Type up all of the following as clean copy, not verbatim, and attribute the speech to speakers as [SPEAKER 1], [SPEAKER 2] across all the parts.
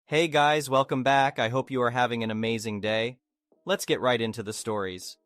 [SPEAKER 1] Hey guys, welcome back. I hope you are having an amazing day. Let's get right into the stories.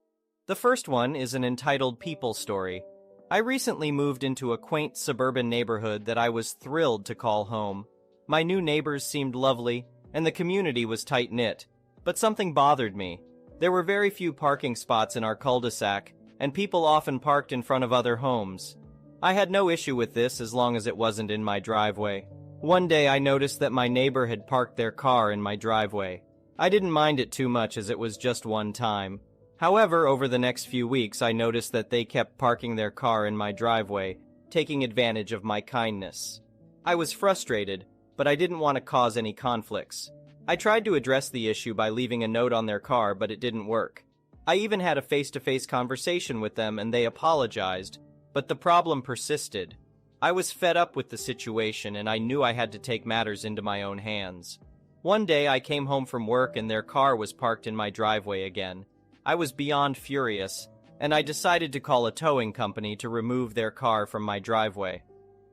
[SPEAKER 1] The first one is an entitled People story. I recently moved into a quaint suburban neighborhood that I was thrilled to call home. My new neighbors seemed lovely, and the community was tight-knit. But something bothered me. There were very few parking spots in our cul-de-sac, and people often parked in front of other homes. I had no issue with this as long as it wasn't in my driveway. One day I noticed that my neighbor had parked their car in my driveway. I didn't mind it too much as it was just one time. However, over the next few weeks I noticed that they kept parking their car in my driveway, taking advantage of my kindness. I was frustrated, but I didn't want to cause any conflicts. I tried to address the issue by leaving a note on their car, but it didn't work. I even had a face-to-face conversation with them and they apologized, but the problem persisted. I was fed up with the situation and I knew I had to take matters into my own hands. One day I came home from work and their car was parked in my driveway again. I was beyond furious, and I decided to call a towing company to remove their car from my driveway.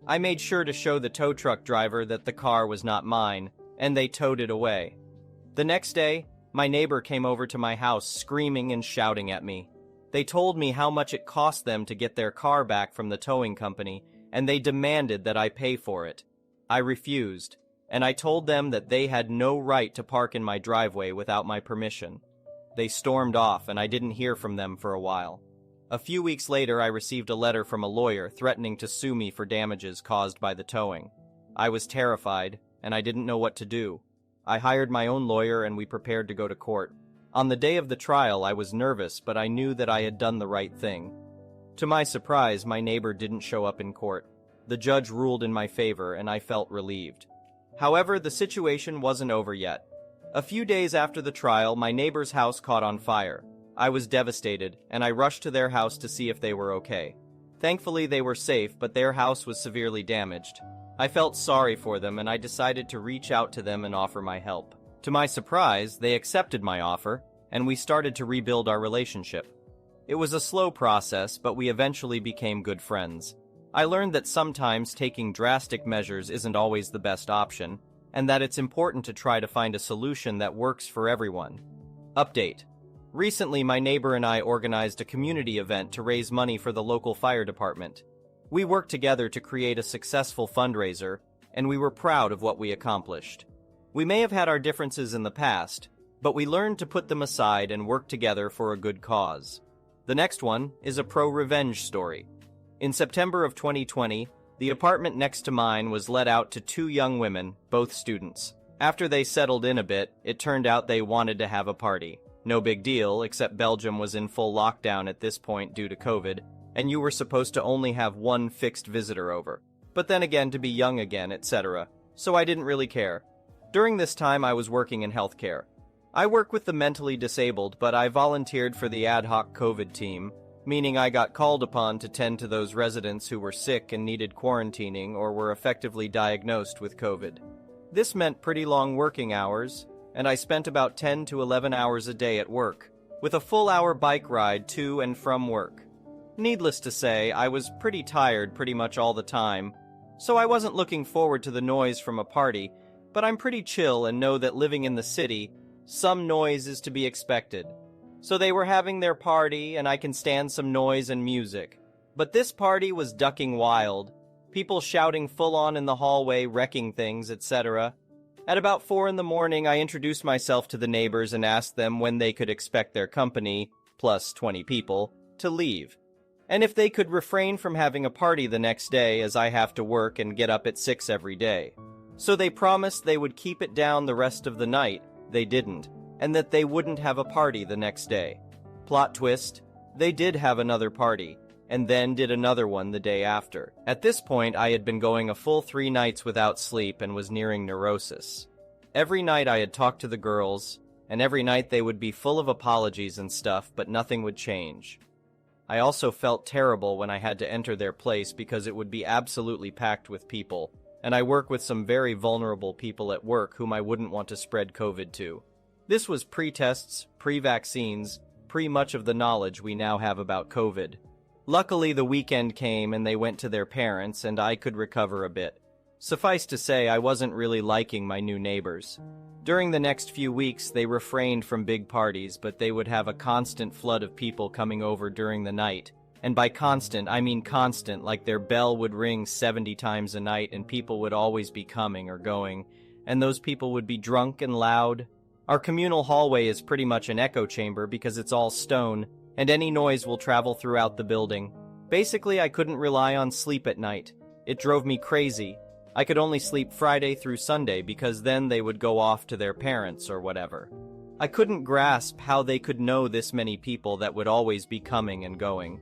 [SPEAKER 1] I made sure to show the tow truck driver that the car was not mine, and they towed it away. The next day, my neighbor came over to my house screaming and shouting at me. They told me how much it cost them to get their car back from the towing company, and they demanded that I pay for it. I refused, and I told them that they had no right to park in my driveway without my permission. They stormed off, and I didn't hear from them for a while. A few weeks later, I received a letter from a lawyer threatening to sue me for damages caused by the towing. I was terrified, and I didn't know what to do. I hired my own lawyer, and we prepared to go to court. On the day of the trial, I was nervous, but I knew that I had done the right thing. To my surprise, my neighbor didn't show up in court. The judge ruled in my favor, and I felt relieved. However, the situation wasn't over yet. A few days after the trial, my neighbor's house caught on fire. I was devastated, and I rushed to their house to see if they were okay. Thankfully, they were safe, but their house was severely damaged. I felt sorry for them, and I decided to reach out to them and offer my help. To my surprise, they accepted my offer, and we started to rebuild our relationship. It was a slow process, but we eventually became good friends. I learned that sometimes taking drastic measures isn't always the best option, and that it's important to try to find a solution that works for everyone. Update. Recently, my neighbor and I organized a community event to raise money for the local fire department. We worked together to create a successful fundraiser, and we were proud of what we accomplished. We may have had our differences in the past, but we learned to put them aside and work together for a good cause. The next one is a pro-revenge story. In September of 2020, the apartment next to mine was let out to two young women, both students. After they settled in a bit, it turned out they wanted to have a party. No big deal, except Belgium was in full lockdown at this point due to COVID, and you were supposed to only have one fixed visitor over. But then again, to be young again, etc. So I didn't really care. During this time, I was working in healthcare. I work with the mentally disabled, but I volunteered for the ad hoc COVID team, meaning I got called upon to tend to those residents who were sick and needed quarantining or were effectively diagnosed with COVID. This meant pretty long working hours, and I spent about 10 to 11 hours a day at work, with a full-hour bike ride to and from work. Needless to say, I was pretty tired pretty much all the time, so I wasn't looking forward to the noise from a party, but I'm pretty chill and know that living in the city, some noise is to be expected. So they were having their party, and I can stand some noise and music. But this party was ducking wild. People shouting full-on in the hallway, wrecking things, etc. At about 4 in the morning, I introduced myself to the neighbors and asked them when they could expect their company, plus 20 people, to leave. And if they could refrain from having a party the next day, as I have to work and get up at 6 every day. So they promised they would keep it down the rest of the night. They didn't, and that they wouldn't have a party the next day. Plot twist, they did have another party, and then did another one the day after. At this point, I had been going a full 3 nights without sleep and was nearing neurosis. Every night I had talked to the girls, and every night they would be full of apologies and stuff, but nothing would change. I also felt terrible when I had to enter their place because it would be absolutely packed with people, and I work with some very vulnerable people at work whom I wouldn't want to spread COVID to. This was pre-tests, pre-vaccines, pre-much of the knowledge we now have about COVID. Luckily, the weekend came and they went to their parents, and I could recover a bit. Suffice to say, I wasn't really liking my new neighbors. During the next few weeks, they refrained from big parties, but they would have a constant flood of people coming over during the night. And by constant, I mean constant, like their bell would ring 70 times a night and people would always be coming or going, and those people would be drunk and loud. Our communal hallway is pretty much an echo chamber because it's all stone, and any noise will travel throughout the building. Basically, I couldn't rely on sleep at night. It drove me crazy. I could only sleep Friday through Sunday because then they would go off to their parents or whatever. I couldn't grasp how they could know this many people that would always be coming and going.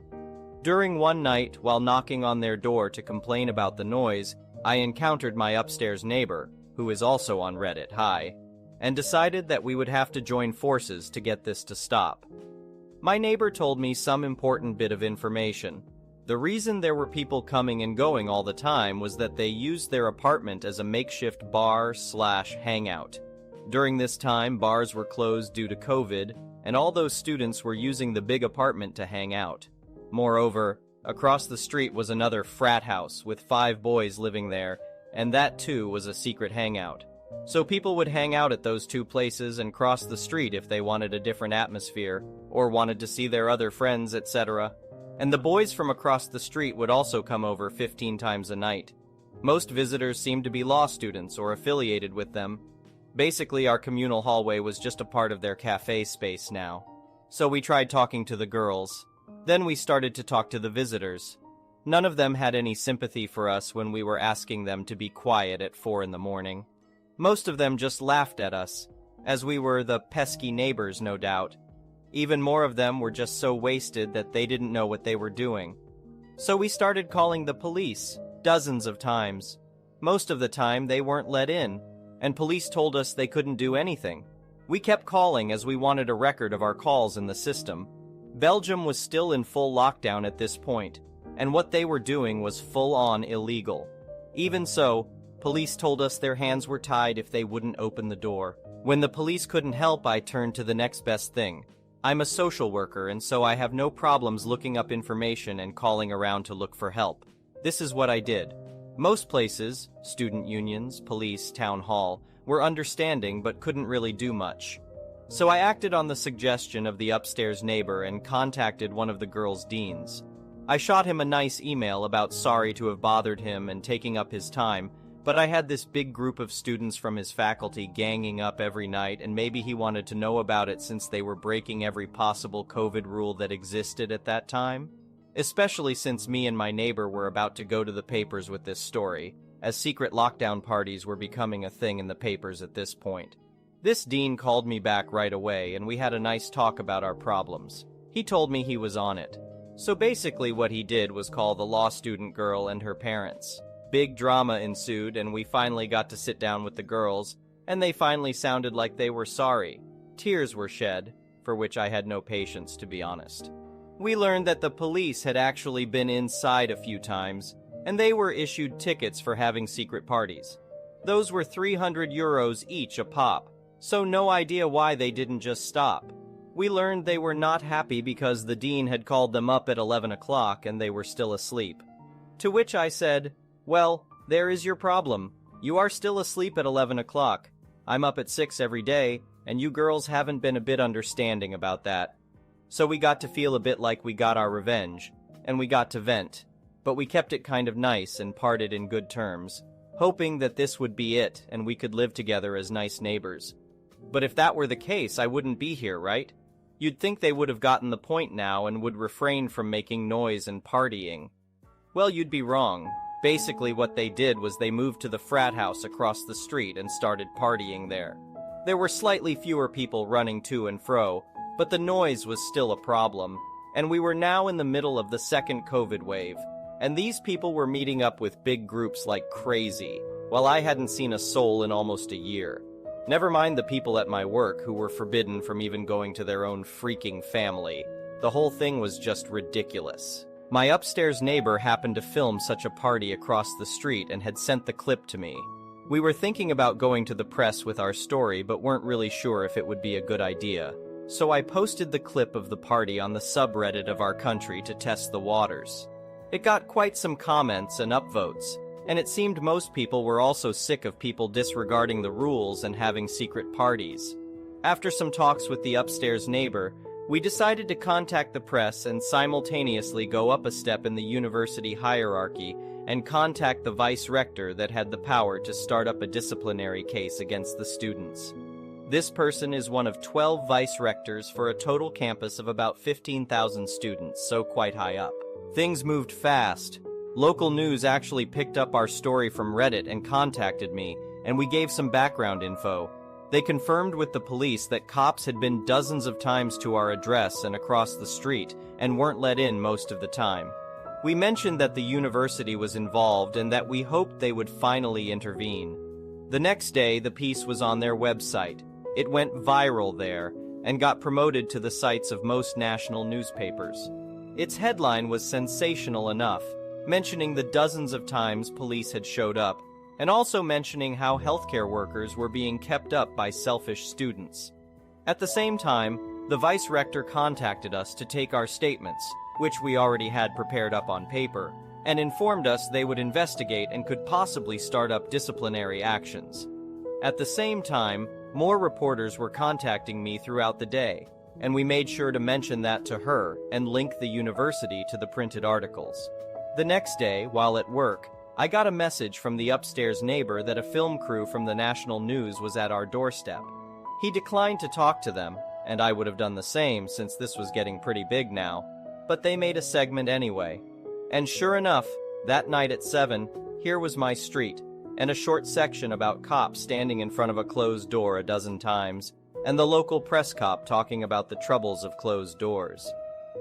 [SPEAKER 1] During one night, while knocking on their door to complain about the noise, I encountered my upstairs neighbor, who is also on Reddit, hi, and decided that we would have to join forces to get this to stop. My neighbor told me some important bit of information. The reason there were people coming and going all the time was that they used their apartment as a makeshift bar/hangout. During this time, bars were closed due to COVID, and all those students were using the big apartment to hang out. Moreover, across the street was another frat house with 5 boys living there, and that too was a secret hangout. So people would hang out at those 2 places and cross the street if they wanted a different atmosphere, or wanted to see their other friends, etc. And the boys from across the street would also come over 15 times a night. Most visitors seemed to be law students or affiliated with them. Basically, our communal hallway was just a part of their cafe space now. So we tried talking to the girls. Then we started to talk to the visitors. None of them had any sympathy for us when we were asking them to be quiet at 4 in the morning. Most of them just laughed at us, as we were the pesky neighbors, no doubt. Even more of them were just so wasted that they didn't know what they were doing. So we started calling the police, dozens of times. Most of the time they weren't let in, and police told us they couldn't do anything. We kept calling as we wanted a record of our calls in the system. Belgium was still in full lockdown at this point, and what they were doing was full-on illegal. Even so, police told us their hands were tied if they wouldn't open the door. When the police couldn't help, I turned to the next best thing. I'm a social worker, and so I have no problems looking up information and calling around to look for help. This is what I did. Most places, student unions, police, town hall, were understanding but couldn't really do much. So I acted on the suggestion of the upstairs neighbor and contacted one of the girls' deans. I shot him a nice email about sorry to have bothered him and taking up his time, but I had this big group of students from his faculty ganging up every night, and maybe he wanted to know about it since they were breaking every possible COVID rule that existed at that time. Especially since me and my neighbor were about to go to the papers with this story, as secret lockdown parties were becoming a thing in the papers at this point. This dean called me back right away, and we had a nice talk about our problems. He told me he was on it. So basically what he did was call the law student girl and her parents. Big drama ensued, and we finally got to sit down with the girls, and they finally sounded like they were sorry. Tears were shed, for which I had no patience, to be honest. We learned that the police had actually been inside a few times, and they were issued tickets for having secret parties. Those were €300 each a pop, so no idea why they didn't just stop. We learned they were not happy because the dean had called them up at 11 o'clock and they were still asleep. To which I said, well, there is your problem. You are still asleep at 11 o'clock. I'm up at 6 every day, and you girls haven't been a bit understanding about that. So we got to feel a bit like we got our revenge, and we got to vent. But we kept it kind of nice and parted in good terms, hoping that this would be it and we could live together as nice neighbors. But if that were the case, I wouldn't be here, right? You'd think they would have gotten the point now and would refrain from making noise and partying. Well, you'd be wrong. Basically what they did was they moved to the frat house across the street and started partying there. There were slightly fewer people running to and fro, but the noise was still a problem, and we were now in the middle of the second COVID wave, and these people were meeting up with big groups like crazy, while I hadn't seen a soul in almost a year. Never mind the people at my work who were forbidden from even going to their own freaking family. The whole thing was just ridiculous. My upstairs neighbor happened to film such a party across the street and had sent the clip to me. We were thinking about going to the press with our story but weren't really sure if it would be a good idea. So I posted the clip of the party on the subreddit of our country to test the waters. It got quite some comments and upvotes, and it seemed most people were also sick of people disregarding the rules and having secret parties. After some talks with the upstairs neighbor, we decided to contact the press and simultaneously go up a step in the university hierarchy and contact the vice rector that had the power to start up a disciplinary case against the students. This person is one of 12 vice rectors for a total campus of about 15,000 students, so quite high up. Things moved fast. Local news actually picked up our story from Reddit and contacted me, and we gave some background info. They confirmed with the police that cops had been dozens of times to our address and across the street and weren't let in most of the time. We mentioned that the university was involved and that we hoped they would finally intervene. The next day, the piece was on their website. It went viral there and got promoted to the sites of most national newspapers. Its headline was sensational enough, mentioning the dozens of times police had showed up, and also mentioning how healthcare workers were being kept up by selfish students. At the same time, the vice rector contacted us to take our statements, which we already had prepared up on paper, and informed us they would investigate and could possibly start up disciplinary actions. At the same time, more reporters were contacting me throughout the day, and we made sure to mention that to her and link the university to the printed articles. The next day, while at work, I got a message from the upstairs neighbor that a film crew from the national news was at our doorstep. He declined to talk to them, and I would have done the same since this was getting pretty big now, but they made a segment anyway. And sure enough, that night at 7, here was my street, and a short section about cops standing in front of a closed door a dozen times, and the local press cop talking about the troubles of closed doors.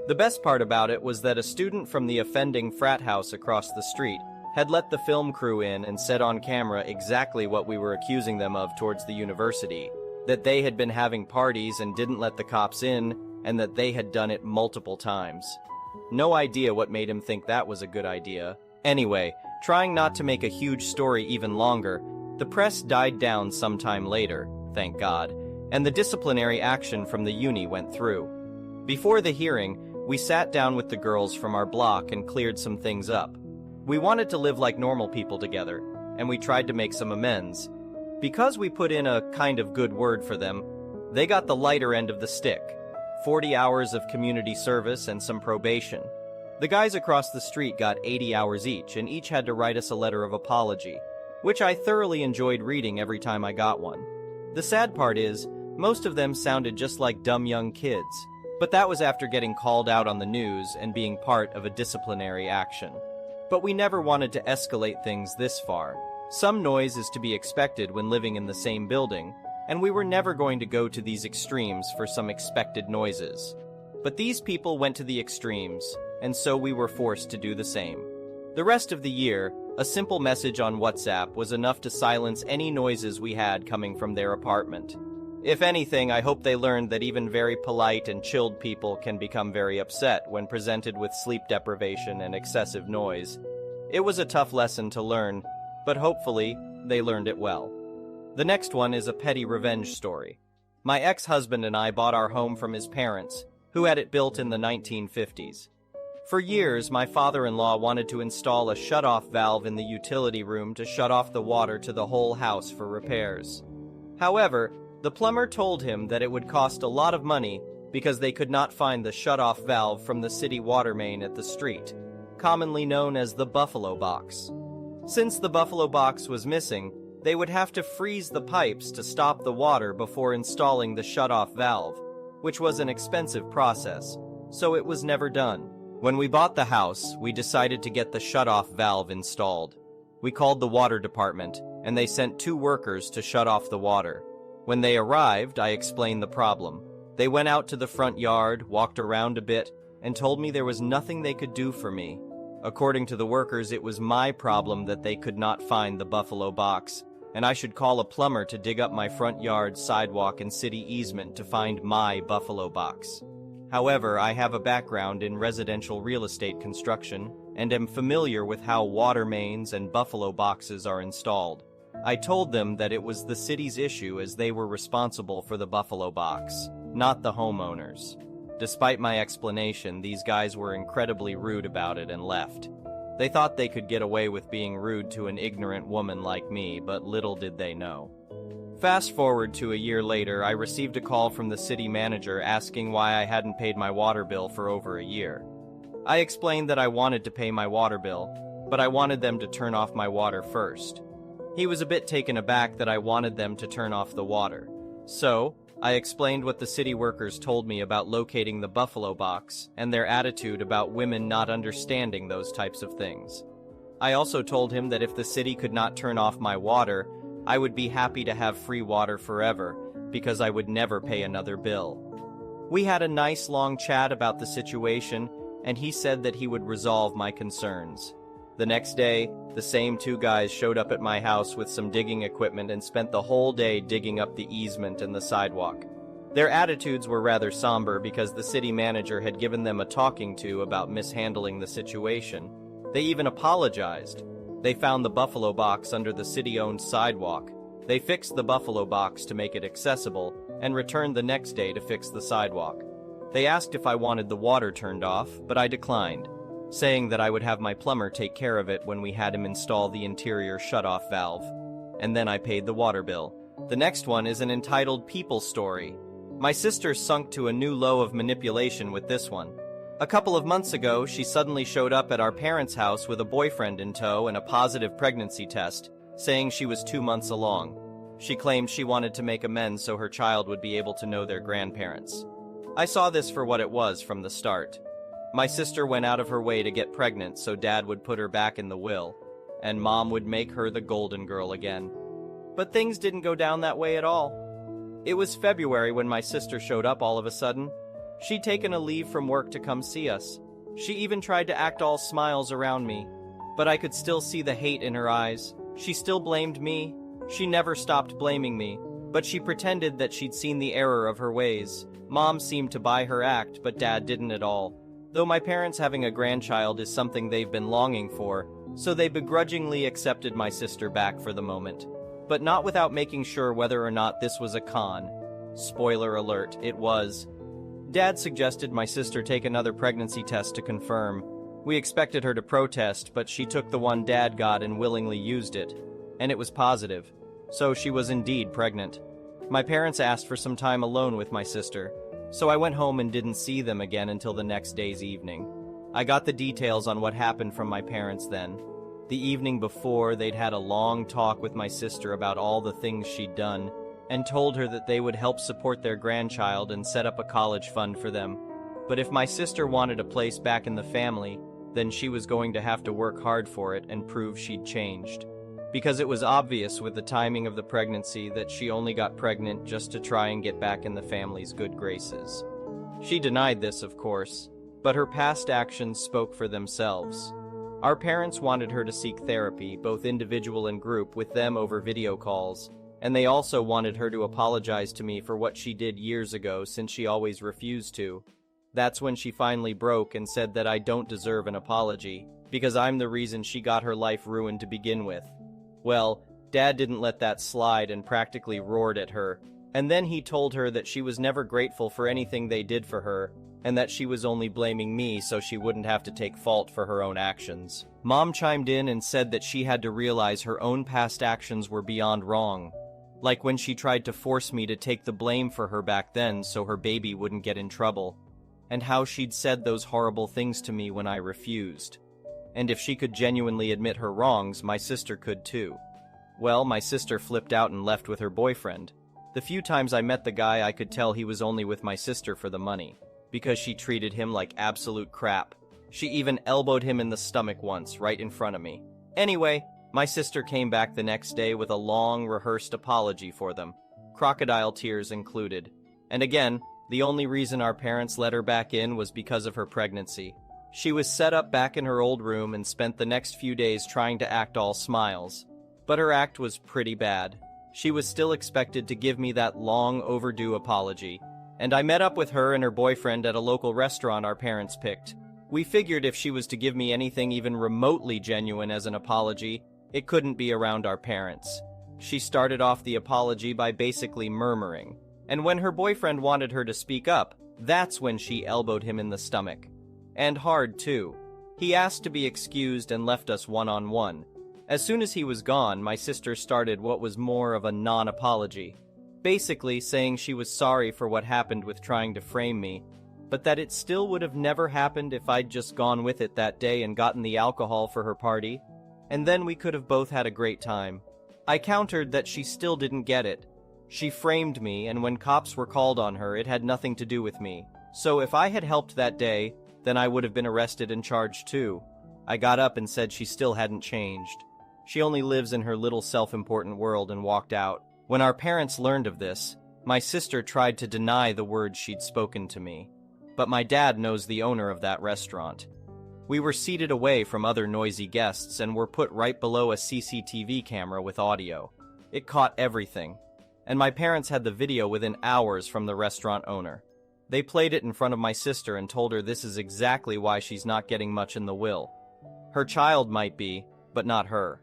[SPEAKER 1] The best part about it was that a student from the offending frat house across the street had let the film crew in and said on camera exactly what we were accusing them of towards the university, that they had been having parties and didn't let the cops in, and that they had done it multiple times. No idea what made him think that was a good idea. Anyway, trying not to make a huge story even longer, the press died down sometime later, thank God, and the disciplinary action from the uni went through. Before the hearing, we sat down with the girls from our block and cleared some things up. We wanted to live like normal people together, and we tried to make some amends. Because we put in a kind of good word for them, they got the lighter end of the stick, 40 hours of community service and some probation. The guys across the street got 80 hours each, and each had to write us a letter of apology, which I thoroughly enjoyed reading every time I got one. The sad part is, most of them sounded just like dumb young kids, but that was after getting called out on the news and being part of a disciplinary action. But we never wanted to escalate things this far. Some noise is to be expected when living in the same building, and we were never going to go to these extremes for some expected noises. But these people went to the extremes, and so we were forced to do the same. The rest of the year, a simple message on WhatsApp was enough to silence any noises we had coming from their apartment. If anything, I hope they learned that even very polite and chilled people can become very upset when presented with sleep deprivation and excessive noise. It was a tough lesson to learn, but hopefully, they learned it well. The next one is a petty revenge story. My ex-husband and I bought our home from his parents, who had it built in the 1950s. For years, my father-in-law wanted to install a shut-off valve in the utility room to shut off the water to the whole house for repairs. However, the plumber told him that it would cost a lot of money because they could not find the shut-off valve from the city water main at the street, commonly known as the Buffalo Box. Since the Buffalo Box was missing, they would have to freeze the pipes to stop the water before installing the shut-off valve, which was an expensive process, so it was never done. When we bought the house, we decided to get the shut-off valve installed. We called the water department, and they sent 2 workers to shut off the water. When they arrived, I explained the problem. They went out to the front yard, walked around a bit, and told me there was nothing they could do for me. According to the workers, it was my problem that they could not find the Buffalo Box, and I should call a plumber to dig up my front yard, sidewalk, and city easement to find my Buffalo Box. However, I have a background in residential real estate construction and am familiar with how water mains and Buffalo Boxes are installed. I told them that it was the city's issue as they were responsible for the Buffalo Box, not the homeowners. Despite my explanation, these guys were incredibly rude about it and left. They thought they could get away with being rude to an ignorant woman like me, but little did they know. Fast forward to a year later, I received a call from the city manager asking why I hadn't paid my water bill for over a year. I explained that I wanted to pay my water bill, but I wanted them to turn off my water first. He was a bit taken aback that I wanted them to turn off the water. So, I explained what the city workers told me about locating the buffalo box and their attitude about women not understanding those types of things. I also told him that if the city could not turn off my water, I would be happy to have free water forever because I would never pay another bill. We had a nice long chat about the situation, and he said that he would resolve my concerns. The next day, the same two guys showed up at my house with some digging equipment and spent the whole day digging up the easement and the sidewalk. Their attitudes were rather somber because the city manager had given them a talking to about mishandling the situation. They even apologized. They found the buffalo box under the city-owned sidewalk. They fixed the buffalo box to make it accessible and returned the next day to fix the sidewalk. They asked if I wanted the water turned off, but I declined, saying that I would have my plumber take care of it when we had him install the interior shutoff valve. And then I paid the water bill. The next one is an entitled People Story. My sister sunk to a new low of manipulation with this one. A couple of months ago, she suddenly showed up at our parents' house with a boyfriend in tow and a positive pregnancy test, saying she was 2 months along. She claimed she wanted to make amends so her child would be able to know their grandparents. I saw this for what it was from the start. My sister went out of her way to get pregnant so Dad would put her back in the will, and Mom would make her the golden girl again. But things didn't go down that way at all. It was February when my sister showed up all of a sudden. She'd taken a leave from work to come see us. She even tried to act all smiles around me, but I could still see the hate in her eyes. She still blamed me. She never stopped blaming me, but she pretended that she'd seen the error of her ways. Mom seemed to buy her act, but Dad didn't at all. Though my parents having a grandchild is something they've been longing for, so they begrudgingly accepted my sister back for the moment. But not without making sure whether or not this was a con. Spoiler alert, it was. Dad suggested my sister take another pregnancy test to confirm. We expected her to protest, but she took the one Dad got and willingly used it. And it was positive. So she was indeed pregnant. My parents asked for some time alone with my sister, so I went home and didn't see them again until the next day's evening. I got the details on what happened from my parents then. The evening before, they'd had a long talk with my sister about all the things she'd done, and told her that they would help support their grandchild and set up a college fund for them. But if my sister wanted a place back in the family, then she was going to have to work hard for it and prove she'd changed. Because it was obvious with the timing of the pregnancy that she only got pregnant just to try and get back in the family's good graces. She denied this, of course, but her past actions spoke for themselves. Our parents wanted her to seek therapy, both individual and group, with them over video calls, and they also wanted her to apologize to me for what she did years ago since she always refused to. That's when she finally broke and said that I don't deserve an apology, because I'm the reason she got her life ruined to begin with. Well, Dad didn't let that slide and practically roared at her, and then he told her that she was never grateful for anything they did for her, and that she was only blaming me so she wouldn't have to take fault for her own actions. Mom chimed in and said that she had to realize her own past actions were beyond wrong, like when she tried to force me to take the blame for her back then so her baby wouldn't get in trouble, and how she'd said those horrible things to me when I refused. And if she could genuinely admit her wrongs, my sister could too. Well, my sister flipped out and left with her boyfriend. The few times I met the guy, I could tell he was only with my sister for the money, because she treated him like absolute crap. She even elbowed him in the stomach once, right in front of me. Anyway, my sister came back the next day with a long, rehearsed apology for them, crocodile tears included. And again, the only reason our parents let her back in was because of her pregnancy. She was set up back in her old room and spent the next few days trying to act all smiles. But her act was pretty bad. She was still expected to give me that long overdue apology, and I met up with her and her boyfriend at a local restaurant our parents picked. We figured if she was to give me anything even remotely genuine as an apology, it couldn't be around our parents. She started off the apology by basically murmuring, and when her boyfriend wanted her to speak up, that's when she elbowed him in the stomach. And hard, too. He asked to be excused and left us one-on-one. As soon as he was gone, my sister started what was more of a non-apology, basically saying she was sorry for what happened with trying to frame me, but that it still would have never happened if I'd just gone with it that day and gotten the alcohol for her party, and then we could have both had a great time. I countered that she still didn't get it. She framed me, and when cops were called on her, it had nothing to do with me. So if I had helped that day, then I would have been arrested and charged too. I got up and said she still hadn't changed. She only lives in her little self-important world and walked out. When our parents learned of this, my sister tried to deny the words she'd spoken to me. But my dad knows the owner of that restaurant. We were seated away from other noisy guests and were put right below a CCTV camera with audio. It caught everything. And my parents had the video within hours from the restaurant owner. They played it in front of my sister and told her this is exactly why she's not getting much in the will. Her child might be, but not her.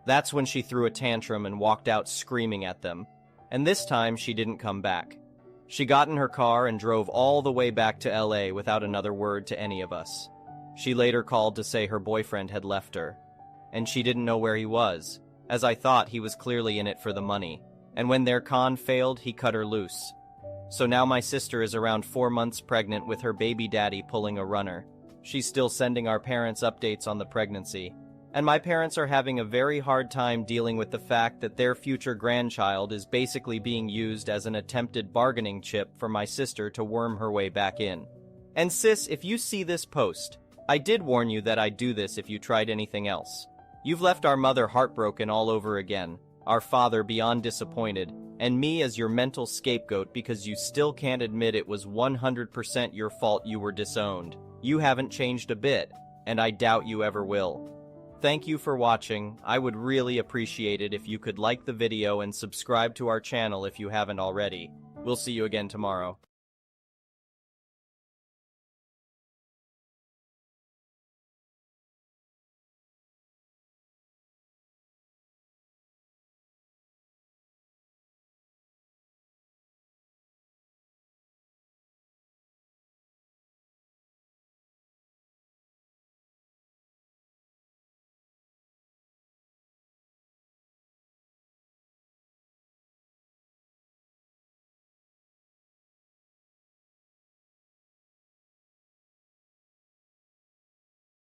[SPEAKER 1] That's when she threw a tantrum and walked out screaming at them. And this time she didn't come back. She got in her car and drove all the way back to LA without another word to any of us. She later called to say her boyfriend had left her. And she didn't know where he was, as I thought he was clearly in it for the money. And when their con failed, he cut her loose. So now my sister is around 4 months pregnant with her baby daddy pulling a runner. She's still sending our parents updates on the pregnancy. And my parents are having a very hard time dealing with the fact that their future grandchild is basically being used as an attempted bargaining chip for my sister to worm her way back in. And sis, if you see this post, I did warn you that I'd do this if you tried anything else. You've left our mother heartbroken all over again, our father beyond disappointed, and me as your mental scapegoat because you still can't admit it was 100% your fault you were disowned. You haven't changed a bit, and I doubt you ever will. Thank you for watching. I would really appreciate it if you could like the video and subscribe to our channel if you haven't already. We'll see you again tomorrow.